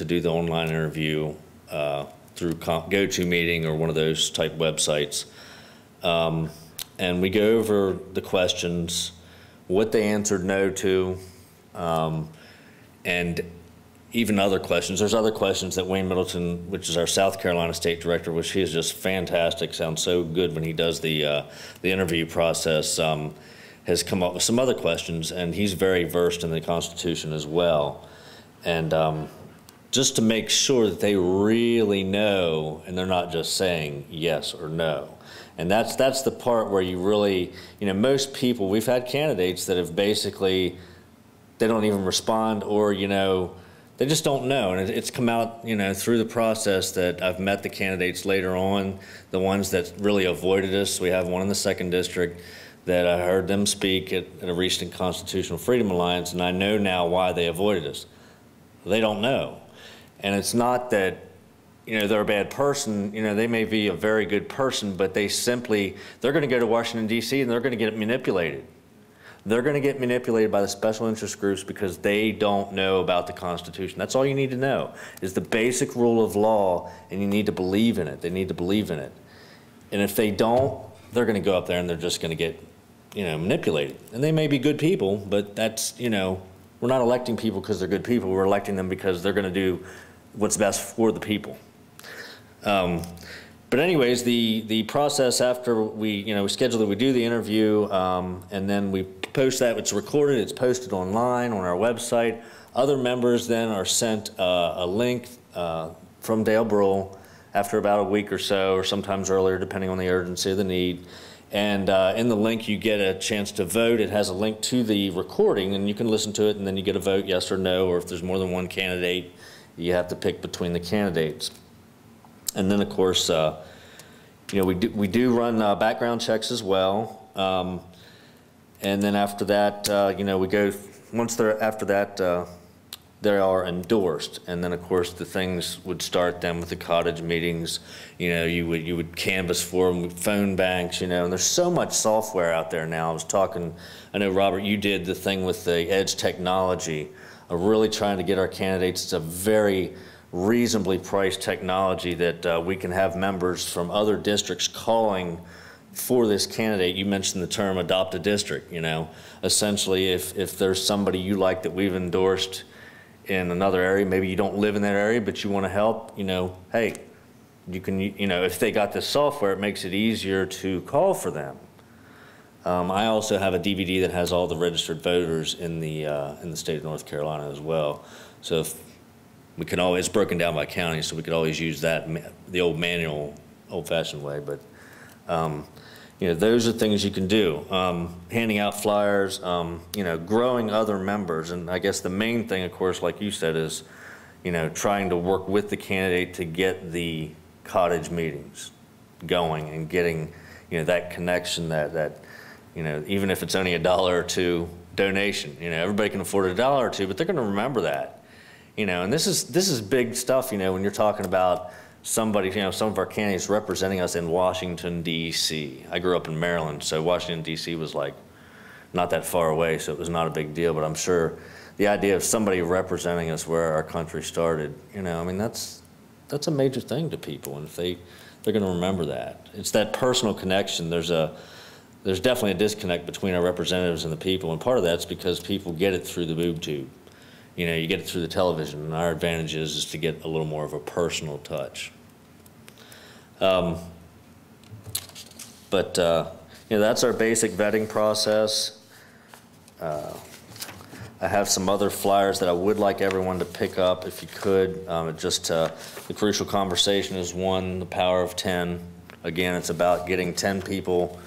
to do the online interview through GoToMeeting or one of those type websites. And we go over the questions, what they answered no to, and even other questions. There's other questions that Wayne Middleton, which is our South Carolina State Director, which he is just fantastic, sounds so good when he does the interview process, has come up with some other questions, and he's very versed in the Constitution as well. And just to make sure that they really know and they're not just saying yes or no. And that's the part where you really, most people, we've had candidates that have basically, they don't even respond, or, they just don't know. And it's come out, through the process that I've met the candidates later on, the ones that really avoided us. We have one in the 2nd District that I heard them speak at a recent Constitutional Freedom Alliance, and I know now why they avoided us. They don't know. And it's not that, they're a bad person. They may be a very good person, but they're going to go to Washington, D.C., and they're going to get manipulated. They're going to get manipulated by the special interest groups because they don't know about the Constitution. That's all you need to know, is the basic rule of law, and you need to believe in it. They need to believe in it. And if they don't, they're going to go up there and they're just going to get, manipulated. And they may be good people, but that's, we're not electing people because they're good people. We're electing them because they're going to do what's best for the people. But anyways, the process after we schedule it, we do the interview, and then we post that. It's recorded, it's posted online on our website. Other members then are sent a link from Dale Brule after about a week or so, or sometimes earlier, depending on the urgency of the need. And in the link, you get a chance to vote. It has a link to the recording, and you can listen to it, and then you get a vote, yes or no, or if there's more than one candidate, you have to pick between the candidates. And then, of course, we do run background checks as well. And then after that, we go, once they're, after that, they are endorsed. And then, of course, the things would start then with the cottage meetings. You would canvass for them with phone banks, and there's so much software out there now. I know, Robert, you did the thing with the Edge technology, of really trying to get our candidates to very reasonably priced technology that we can have members from other districts calling for this candidate. You mentioned the term adopt a district, Essentially, if there's somebody you like that we've endorsed in another area, maybe you don't live in that area, but you want to help, hey, you can, if they got this software, it makes it easier to call for them. I also have a DVD that has all the registered voters in the state of North Carolina as well. So if we can always, it's broken down by county, so we could always use that, the old manual, old-fashioned way. But those are things you can do. Handing out flyers, growing other members, and I guess the main thing, of course, like you said, is trying to work with the candidate to get the cottage meetings going and getting that connection, that even if it's only $1 or $2 donation, everybody can afford $1 or $2, but they're going to remember that. And this is big stuff, when you're talking about somebody, some of our candidates representing us in Washington, D.C. I grew up in Maryland, so Washington, D.C. was like not that far away, so it was not a big deal, but I'm sure the idea of somebody representing us where our country started, that's a major thing to people, and if they're going to remember that. It's that personal connection. There's definitely a disconnect between our representatives and the people, and part of that's because people get it through the boob tube. You get it through the television, and our advantage is to get a little more of a personal touch. But that's our basic vetting process. I have some other flyers that I would like everyone to pick up if you could. The Crucial Conversation is one, the Power of 10. Again, it's about getting 10 people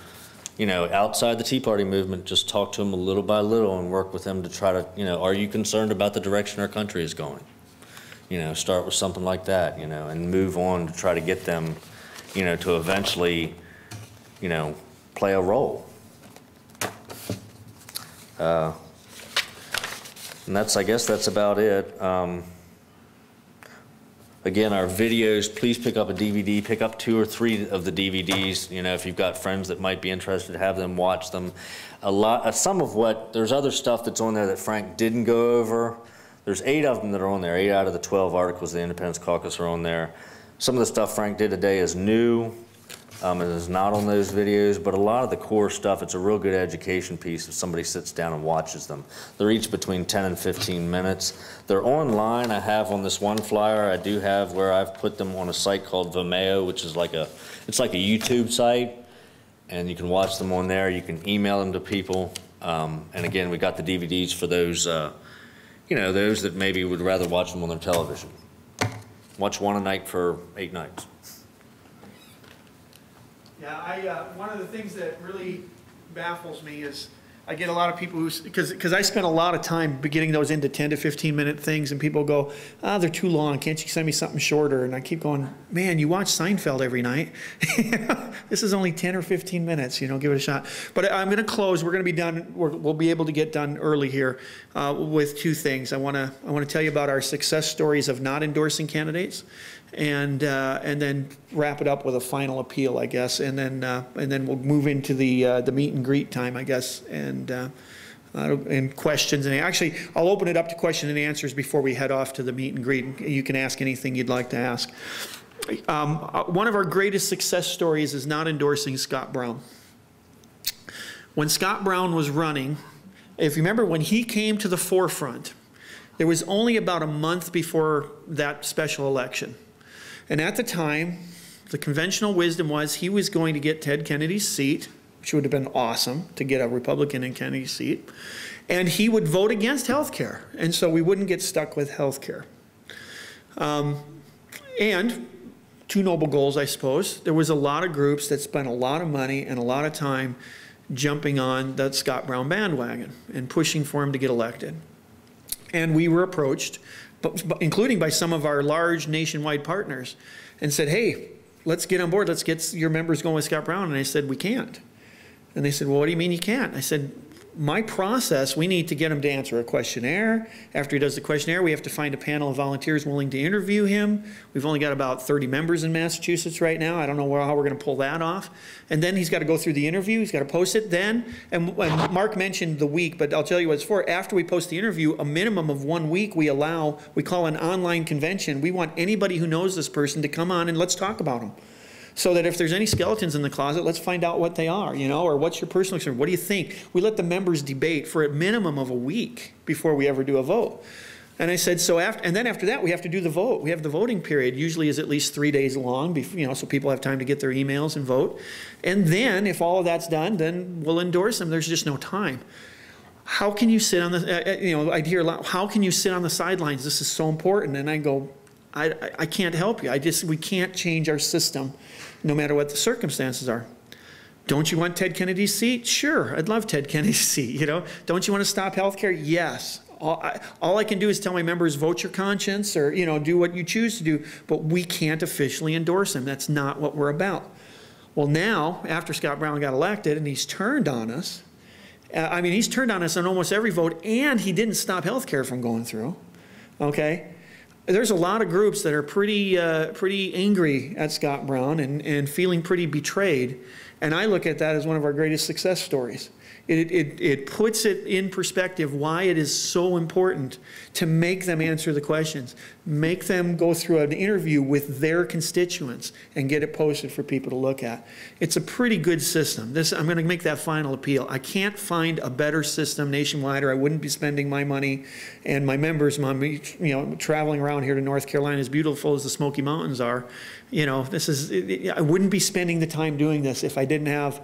outside the Tea Party movement. Just talk to them a little by little and work with them to try to, are you concerned about the direction our country is going? Start with something like that, and move on to try to get them, to eventually, play a role. And I guess that's about it. Again, our videos, please pick up a DVD, pick up 2 or 3 of the DVDs. If you've got friends that might be interested, have them watch them. There's other stuff that's on there that Frank didn't go over There's 8 of them that are on there. 8 out of the 12 articles of the Independence Caucus are on there. Some of the stuff Frank did today is new. It is not on those videos, but a lot of the core stuff, it's a real good education piece if somebody sits down and watches them. They're each between 10 and 15 minutes. They're online. I have on this one flyer, I do have where I've put them on a site called Vimeo, which is it's like a YouTube site, and you can watch them on there. You can email them to people. And again, we got the DVDs for those, you know, those that maybe would rather watch them on their television. Watch one a night for 8 nights. Yeah, one of the things that really baffles me is I get a lot of people who, because I spend a lot of time getting those into 10 to 15 minute things, and people go, ah, they're too long, can't you send me something shorter? And I keep going, man, you watch Seinfeld every night. This is only 10 or 15 minutes, you know, give it a shot. But I'm going to close. We're going to be done, we'll be able to get done early here with 2 things. I want to tell you about our success stories of not endorsing candidates, and then wrap it up with a final appeal, I guess, and then we'll move into the meet and greet time, I guess, and questions. And actually, I'll open it up to question and answers before we head off to the meet and greet. You can ask anything you'd like to ask. One of our greatest success stories is not endorsing Scott Brown. When Scott Brown was running, if you remember, when he came to the forefront, there was only about a month before that special election. And at the time, the conventional wisdom was he was going to get Ted Kennedy's seat, which would have been awesome to get a Republican in Kennedy's seat, and he would vote against health care, and so we wouldn't get stuck with health care. And 2 noble goals, I suppose. There was a lot of groups that spent a lot of money and a lot of time jumping on that Scott Brown bandwagon and pushing for him to get elected. And we were approached, including by some of our large nationwide partners, and said, hey, let's get on board, let's get your members going with Scott Brown. And I said, we can't. And they said, well, what do you mean you can't? I said, my process, we need to get him to answer a questionnaire. After he does the questionnaire, we have to find a panel of volunteers willing to interview him. We've only got about 30 members in Massachusetts right now. I don't know how we're going to pull that off. And then he's got to go through the interview. He's got to post it then. And Mark mentioned the week, but I'll tell you what it's for. After we post the interview, a minimum of 1 week we call an online convention. We want anybody who knows this person to come on and let's talk about them. So that if there's any skeletons in the closet, let's find out what they are, you know, or what's your personal experience? What do you think? We let the members debate for a minimum of a week before we ever do a vote. And I said, and then after that, we have to do the vote. We have the voting period, usually is at least 3 days long, you know, so people have time to get their emails and vote. And then, if all of that's done, then we'll endorse them. There's just no time. How can you sit on the, you know, I'd hear a lot, how can you sit on the sidelines? This is so important. And I go, I can't help you. We can't change our system no matter what the circumstances are. Don't you want Ted Kennedy's seat? Sure, I'd love Ted Kennedy's seat, you know. Don't you want to stop health care? Yes. All I can do is tell my members, vote your conscience, or, you know, do what you choose to do, but we can't officially endorse him. That's not what we're about. Well, now, after Scott Brown got elected and he's turned on us, I mean, he's turned on us on almost every vote, and he didn't stop health care from going through, okay? There's a lot of groups that are pretty angry at Scott Brown and feeling pretty betrayed. And I look at that as one of our greatest success stories. It puts it in perspective why it is so important to make them answer the questions, make them go through an interview with their constituents and get it posted for people to look at. It's a pretty good system. I'm going to make that final appeal. I can't find a better system nationwide, or I wouldn't be spending my money and my members' money, you know, traveling around here to North Carolina, as beautiful as the Smoky Mountains are. You know, I wouldn't be spending the time doing this if I didn't have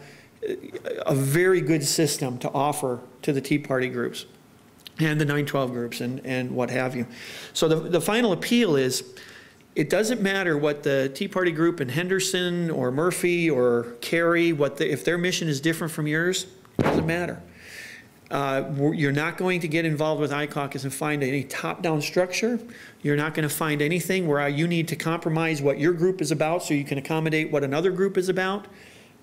a very good system to offer to the Tea Party groups and the 912 groups and what have you. So the final appeal is, it doesn't matter what the Tea Party group in Henderson or Murphy or Cary, if their mission is different from yours, it doesn't matter. You're not going to get involved with iCaucus and find any top-down structure. You're not going to find anything where you need to compromise what your group is about so you can accommodate what another group is about.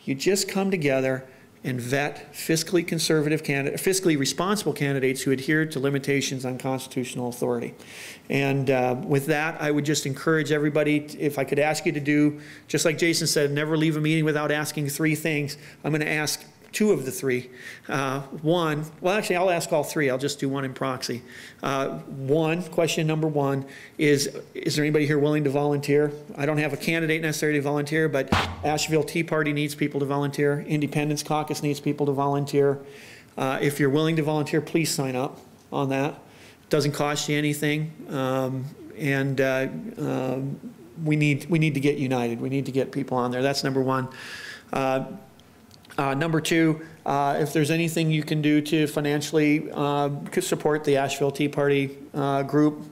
You just come together and vet fiscally conservative candidates, fiscally responsible candidates who adhere to limitations on constitutional authority. And with that, I would just encourage everybody, if I could ask you to do, just like Jason said, never leave a meeting without asking 3 things. I'm going to ask, two of the three. One, well, actually, I'll ask all three. I'll just do one in proxy. Question number one is there anybody here willing to volunteer? I don't have a candidate necessarily to volunteer, but Asheville Tea Party needs people to volunteer. Independence Caucus needs people to volunteer. If you're willing to volunteer, please sign up on that. It doesn't cost you anything. We need to get united. We need to get people on there. That's number one. Number two, if there's anything you can do to financially support the Asheville Tea Party group,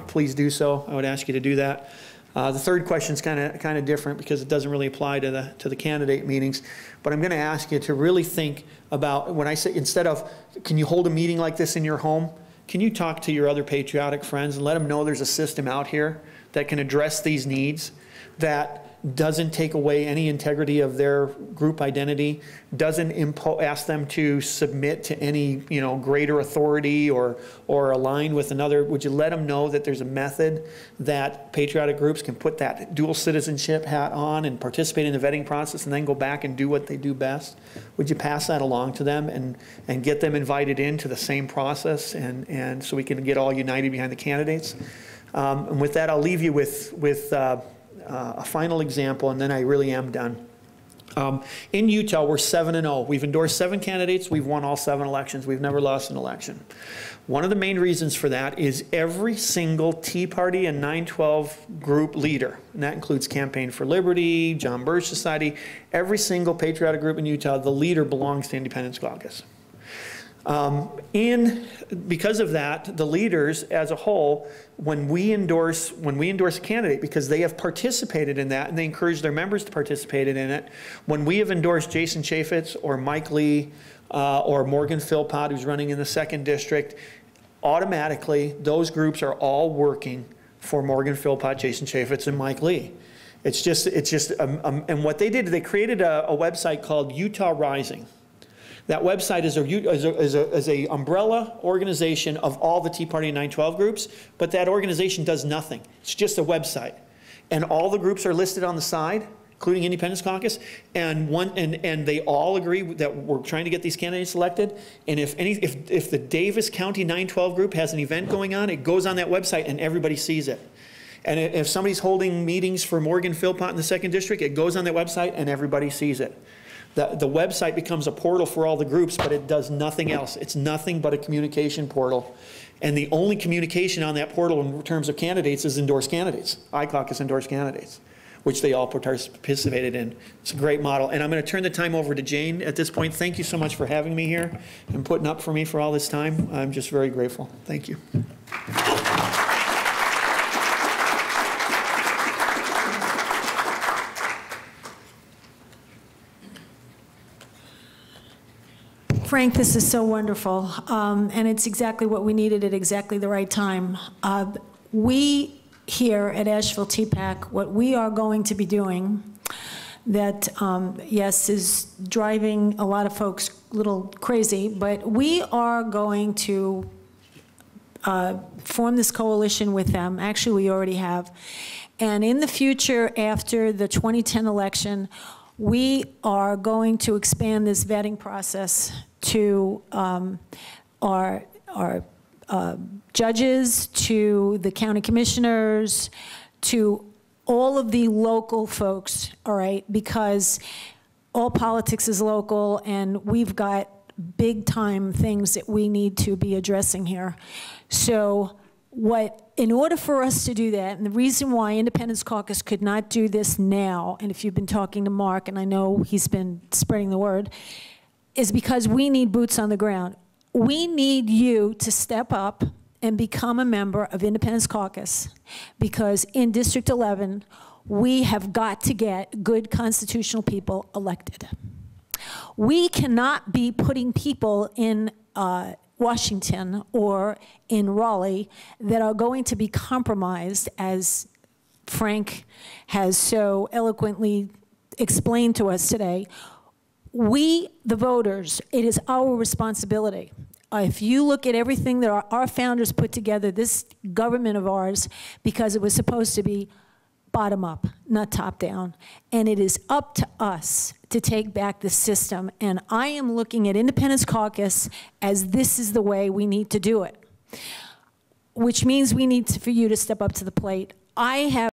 please do so. I would ask you to do that. The third question is kind of different because it doesn't really apply to the candidate meetings. But I'm going to ask you to really think about when I say, instead of, can you hold a meeting like this in your home? Can you talk to your other patriotic friends and let them know there's a system out here that can address these needs, that doesn't take away any integrity of their group identity, doesn't ask them to submit to any greater authority or align with another? Would you let them know that there's a method that patriotic groups can put that dual citizenship hat on and participate in the vetting process and then go back and do what they do best? Would you pass that along to them and get them invited into the same process and so we can get all united behind the candidates? And with that, I'll leave you with a final example, and then I really am done. In Utah, we're 7-0. We've endorsed 7 candidates. We've won all 7 elections. We've never lost an election. One of the main reasons for that is every single Tea Party and 912 group leader, and that includes Campaign for Liberty, John Birch Society, every single patriotic group in Utah, the leader belongs to Independence Caucus. Because of that, the leaders as a whole, when we endorse a candidate, because they have participated in that and they encourage their members to participate in it, when we have endorsed Jason Chaffetz or Mike Lee or Morgan Philpott, who's running in the 2nd district, automatically those groups are all working for Morgan Philpott, Jason Chaffetz, and Mike Lee. And what they did, they created a website called Utah Rising. That website is a umbrella organization of all the Tea Party and 912 groups, but that organization does nothing. It's just a website. And all the groups are listed on the side, including Independence Caucus, and they all agree that we're trying to get these candidates elected. And if the Davis County 912 group has an event going on, it goes on that website and everybody sees it. And if somebody's holding meetings for Morgan Philpott in the 2nd district, it goes on that website and everybody sees it. The website becomes a portal for all the groups, but it does nothing else. It's nothing but a communication portal. And the only communication on that portal in terms of candidates is endorsed candidates, iCaucus endorsed candidates, which they all participated in. It's a great model. And I'm going to turn the time over to Jane at this point. Thank you so much for having me here and putting up for me for all this time. I'm just very grateful. Thank you. Frank, this is so wonderful, and it's exactly what we needed at exactly the right time. We here at Asheville TPAC, what we are going to be doing that, yes, is driving a lot of folks a little crazy, but we are going to form this coalition with them. Actually, we already have. And in the future, after the 2010 election, we are going to expand this vetting process to our judges, to the county commissioners, to all of the local folks, all right? Because all politics is local, and we've got big time things that we need to be addressing here. So in order for us to do that, and the reason why Independence Caucus could not do this now, and if you've been talking to Mark, and I know he's been spreading the word, is because we need boots on the ground. We need you to step up and become a member of Independence Caucus, because in District 11, we have got to get good constitutional people elected. We cannot be putting people in Washington or in Raleigh that are going to be compromised, as Frank has so eloquently explained to us today. We, the voters, it is our responsibility. If you look at everything that our founders put together, this government of ours, because it was supposed to be bottom up. not top down. And it is up to us to take back the system. And I am looking at Independence Caucus as this is the way we need to do it, which means we need for you to step up to the plate. I have